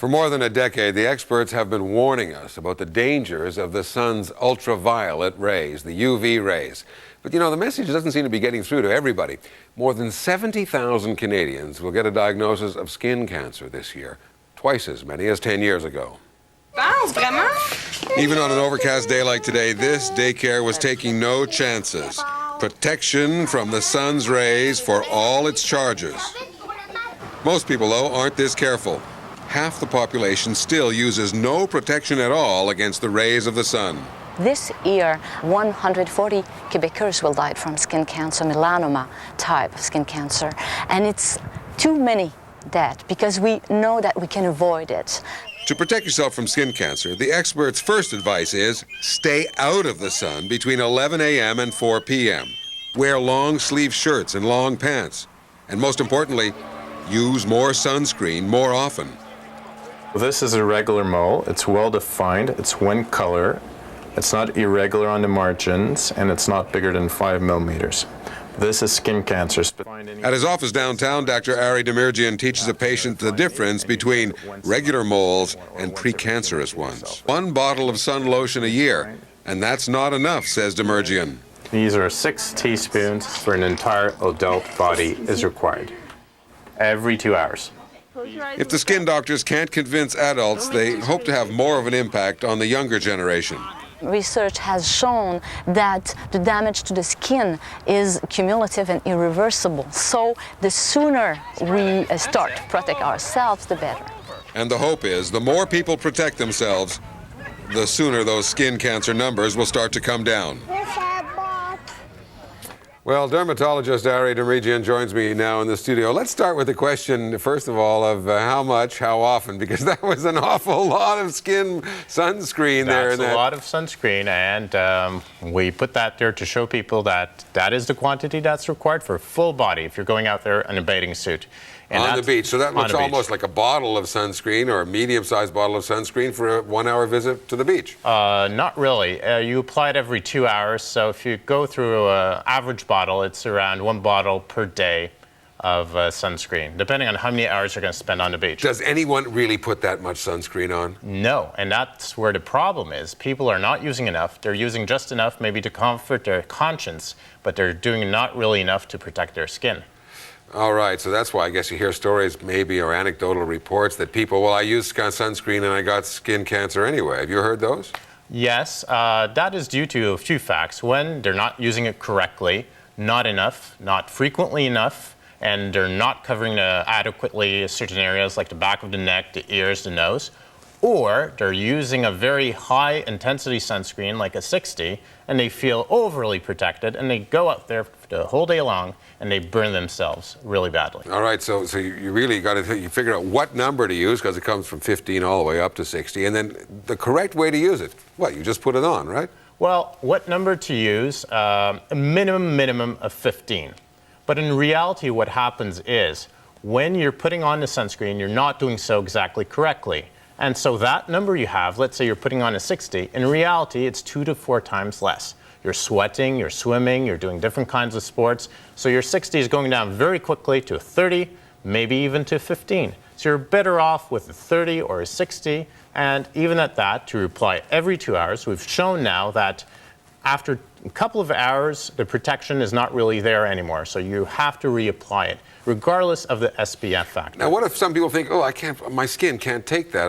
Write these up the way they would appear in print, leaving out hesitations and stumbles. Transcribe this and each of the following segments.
For more than a decade, the experts have been warning us about the dangers of the sun's ultraviolet rays, the UV rays. But you know, the message doesn't seem to be getting through to everybody. More than 70,000 Canadians will get a diagnosis of skin cancer this year, twice as many as 10 years ago. Even on an overcast day like today, this daycare was taking no chances. Protection from the sun's rays for all its charges. Most people, though, aren't this careful. Half the population still uses no protection at all against the rays of the sun. This year, 140 Quebecers will die from skin cancer, melanoma type of skin cancer. And it's too many dead because we know that we can avoid it. To protect yourself from skin cancer, the experts' first advice is stay out of the sun between 11 a.m. and 4 p.m. Wear long-sleeve shirts and long pants. And most importantly, use more sunscreen more often. This is a regular mole. It's well defined. It's one color. It's not irregular on the margins, and it's not bigger than 5 millimeters. This is skin cancer. At his office downtown, Dr. Ari Demirjian teaches a patient the difference between regular moles and precancerous ones. 1 bottle of sun lotion a year, and that's not enough, says Demirjian. These are 6 teaspoons for an entire adult body is required every 2 hours. If the skin doctors can't convince adults, they hope to have more of an impact on the younger generation. Research has shown that the damage to the skin is cumulative and irreversible. So the sooner we start to protect ourselves, the better. And the hope is the more people protect themselves, the sooner those skin cancer numbers will start to come down. Well, dermatologist Ari Demirjian joins me now in the studio. Let's start with the question, first of all, of how much, how often, because that was an awful lot of skin sunscreen there. That's a lot of sunscreen, and we put that there to show people that that is the quantity that's required for full body if you're going out there in a bathing suit. And on the beach. So that looks almost like a bottle of sunscreen or a medium-sized bottle of sunscreen for a 1-hour visit to the beach. Not really. You apply it every 2 hours. So if you go through an average bottle, it's around 1 bottle per day of sunscreen, depending on how many hours you're going to spend on the beach. Does anyone really put that much sunscreen on? No, and that's where the problem is. People are not using enough. They're using just enough maybe to comfort their conscience, but they're doing not really enough to protect their skin. All right, so that's why I guess you hear stories maybe or anecdotal reports that people, well, I used sunscreen and I got skin cancer anyway. Have you heard those? Yes, that is due to a few facts. One, they're not using it correctly, not enough, not frequently enough, and they're not covering adequately certain areas like the back of the neck, the ears, the nose. Or they're using a very high intensity sunscreen like a 60 and they feel overly protected and they go out there the whole day long and they burn themselves really badly. All right, so you really got to figure out what number to use because it comes from 15 all the way up to 60, and then the correct way to use it. What, you just put it on, right? Well, what number to use? A minimum of 15. But in reality what happens is when you're putting on the sunscreen, you're not doing so exactly correctly. And so that number you have, let's say you're putting on a 60, in reality it's 2 to 4 times less. You're sweating, you're swimming, you're doing different kinds of sports. So your 60 is going down very quickly to a 30, maybe even to 15. So you're better off with a 30 or a 60. And even at that, to apply every 2 hours, we've shown now that after a couple of hours, the protection is not really there anymore. So you have to reapply it, regardless of the SPF factor. Now, what if some people think, oh, my skin can't take that.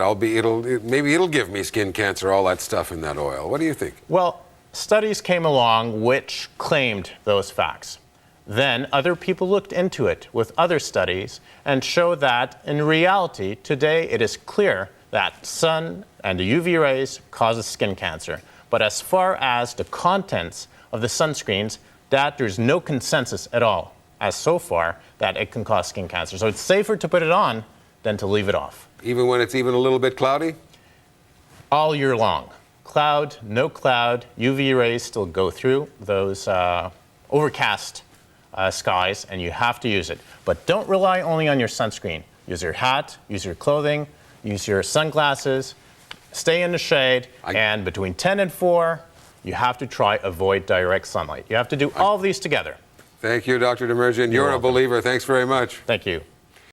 Maybe it'll give me skin cancer, all that stuff in that oil. What do you think? Well, studies came along which claimed those facts. Then other people looked into it with other studies and showed that in reality, today it is clear that sun and the UV rays causes skin cancer. But as far as the contents of the sunscreens, that there's no consensus at all, as so far, that it can cause skin cancer. So it's safer to put it on than to leave it off. Even when it's even a little bit cloudy? All year long. Cloud, no cloud, UV rays still go through those overcast skies, and you have to use it. But don't rely only on your sunscreen. Use your hat, use your clothing, use your sunglasses, stay in the shade, and between 10 and 4, you have to try avoid direct sunlight. You have to do all of these together. Thank you, Dr. Demirjian. You're a believer. Thanks very much. Thank you.